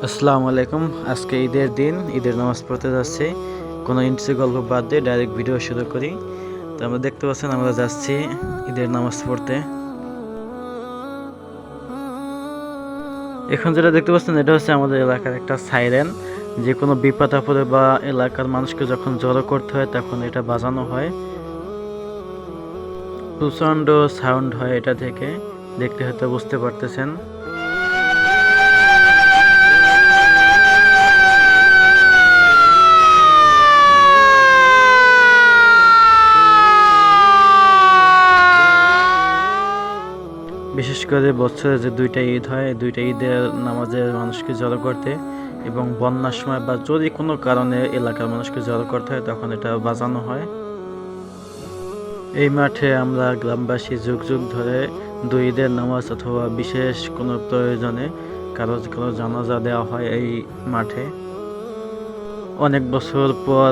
আসসালামু আলাইকুম। আজকে ঈদের দিন, ঈদের নামাজ পড়তে যাচ্ছি। কোনো ইন্টারেস্টিং গল্প বাদ দিয়ে ডাইরেক্ট ভিডিও শুরু করি। তো আমরা দেখতে পাচ্ছেন আমরা যাচ্ছি ঈদের নামাজ পড়তে। এখন যেটা দেখতে পাচ্ছেন এটা হচ্ছে আমাদের এলাকার একটা সাইরেন। যে কোনো বিপদ আপদে বা এলাকার মানুষকে যখন জড়ো করতে হয় তখন এটা বাজানো হয়। প্রচণ্ড সাউন্ড হয় এটা থেকে, দেখতে হয়তো বুঝতে পারতেছেন। বিশেষ করে বছরে যে দুইটা ঈদ হয়, দুইটা ঈদের নামাজে মানুষকে জড়ো করতে এবং বন্যার সময় বা যদি কোনো কারণে এলাকার মানুষকে জড়ো করতে হয় তখন এটা বাজানো হয়। এই মাঠে আমরা গ্রামবাসী যুগ যুগ ধরে দুই ঈদের নামাজ অথবা বিশেষ কোনো প্রয়োজনে কারো কারো জানাজা দেওয়া হয় এই মাঠে। অনেক বছর পর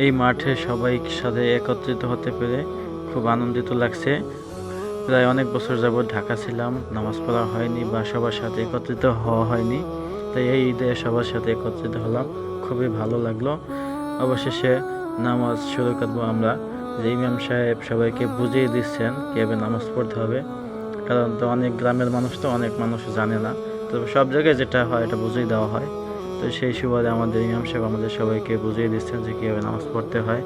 এই মাঠে সবাই সাথে একত্রিত হতে পেরে খুব আনন্দিত লাগছে। প্রায় অনেক বছর যাবৎ ঢাকা ছিলাম, নামাজ পড়া হয়নি বা সবার সাথে একত্রিত হওয়া হয়নি। তাই এই ঈদে সবার সাথে একত্রিত হলাম, খুবই ভালো লাগলো। অবশেষে নামাজ শুরু করবো আমরা। যে ইমাম সাহেব সবাইকে বুঝিয়ে দিচ্ছেন কীভাবে নামাজ পড়তে হবে, কারণ তো অনেক গ্রামের মানুষ তো অনেক মানুষ জানে না। তবে সব জায়গায় যেটা হয় এটা বুঝিয়ে দেওয়া হয়। তো সেই সুবাদে আমাদের ইমাম সাহেব আমাদের সবাইকে বুঝিয়ে দিচ্ছেন যে কীভাবে নামাজ পড়তে হয়।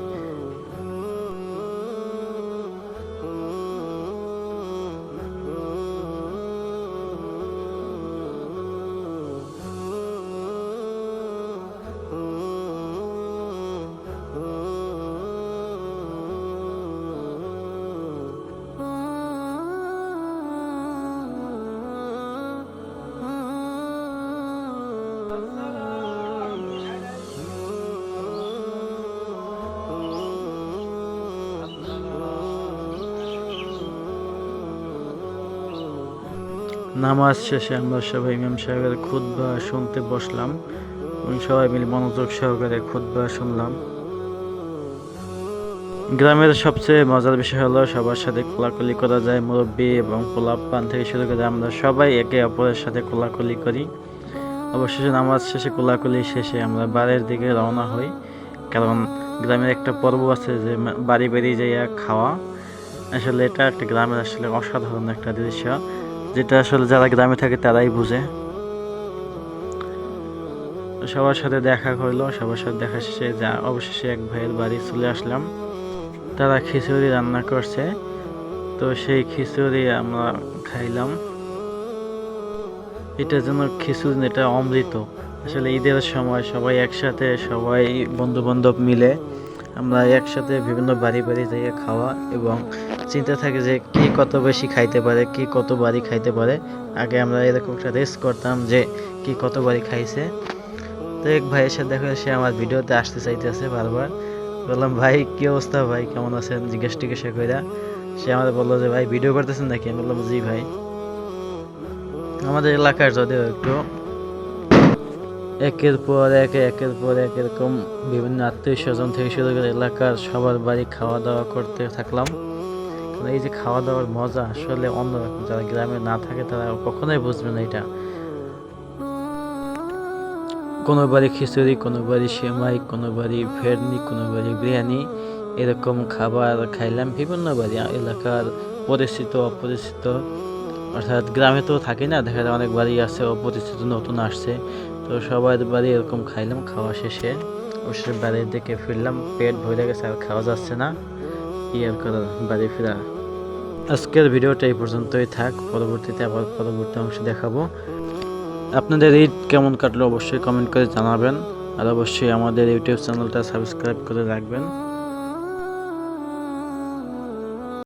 নামাজ শেষে আমরা সবাই ইমাম সাহেবের খুতবা শুনতে বসলাম এবং সবাই মিলে মনোযোগ সহকারে খুতবা শুনলাম। গ্রামের সবচেয়ে মজার বিষয় হলো সবার সাথে কোলাকুলি করা যায়। মুরব্বী এবং পোলাপান থেকে শুরু করে আমরা সবাই একে অপরের সাথে কোলাকুলি করি। অবশেষে নামাজ শেষে কোলাকুলি শেষে আমরা বাড়ির দিকে রওনা হই, কারণ গ্রামের একটা পর্ব আছে যে বাড়ি বাড়ি যাইয়া খাওয়া। আসলে এটা একটা গ্রামের আসলে অসাধারণ একটা দৃশ্য, যেটা আসলে যারা গ্রামে থাকে তারাই বুঝে। সবার সাথে দেখা হইলো, সবার সাথে দেখা শেষে অবশেষে এক ভাইয়ের বাড়ি চলে আসলাম। তারা খিচুড়ি রান্না করছে, তো সেই খিচুড়ি আমরা খাইলাম। এটা যেন খিচুড়ি, এটা অমৃত। আসলে ঈদের সময় সবাই একসাথে, সবাই বন্ধু বান্ধব মিলে আমরা একসাথে বিভিন্ন বাড়ি বাড়ি যাইয়ে খাওয়া এবং চিন্তা থাকে যে কে কত বেশি খাইতে পারে, কে কত বাড়ি খাইতে পারে। আগে আমরা এরকম একটা রেস করতাম যে কে কত বাড়ি খাইছে। তো এক ভাইয়ের সাথে দেখা, সে আমার ভিডিওতে আসতে চাইতেছে বারবার। বললাম ভাই কি অবস্থা, ভাই কেমন আছেন জিজ্ঞাসা কইরা সে আমাদের বললো যে ভাই ভিডিও করতেছেন নাকি। আমি বললাম জি ভাই। আমাদের এলাকার যদিও একটু একের পর এক এরকম বিভিন্ন আত্মীয় স্বজন থেকে শুরু করে এলাকার সবার বাড়ি খাওয়া দাওয়া করতে থাকলাম। এই যে খাওয়া দাওয়ার মজা আসলে অন্যরকম, যারা গ্রামে না থাকে তারা কখনোই বুঝবে না এটা। কোনো বাড়ি খিচুড়ি, কোনো বাড়ি সেমাই, কোনো বাড়ি ফেরনি, কোনো বাড়ি বিরিয়ানি, এরকম খাবার খাইলাম। বিভিন্ন বাড়ি এলাকার পরিচিত অপরিচিত, অর্থাৎ গ্রামে তো থাকি না, দেখা যায় অনেক বাড়ি আছে অপরিচিত নতুন আসছে, তো সবার বাড়ি এরকম খাইলাম। খাওয়া শেষে অবশ্যই বাড়ির দিকে ফিরলাম, পেট ভরে গেছে আর খাওয়া যাচ্ছে না, কি আর করার, বাড়ি ফেরা। আজকের ভিডিওটা এই পর্যন্তই থাক, পরবর্তীতে আবার পরবর্তী অংশ দেখাবো। আপনাদের ঈদ কেমন কাটলো অবশ্যই কমেন্ট করে জানাবেন, আর অবশ্যই আমাদের ইউটিউব চ্যানেলটা সাবস্ক্রাইব করে রাখবেন।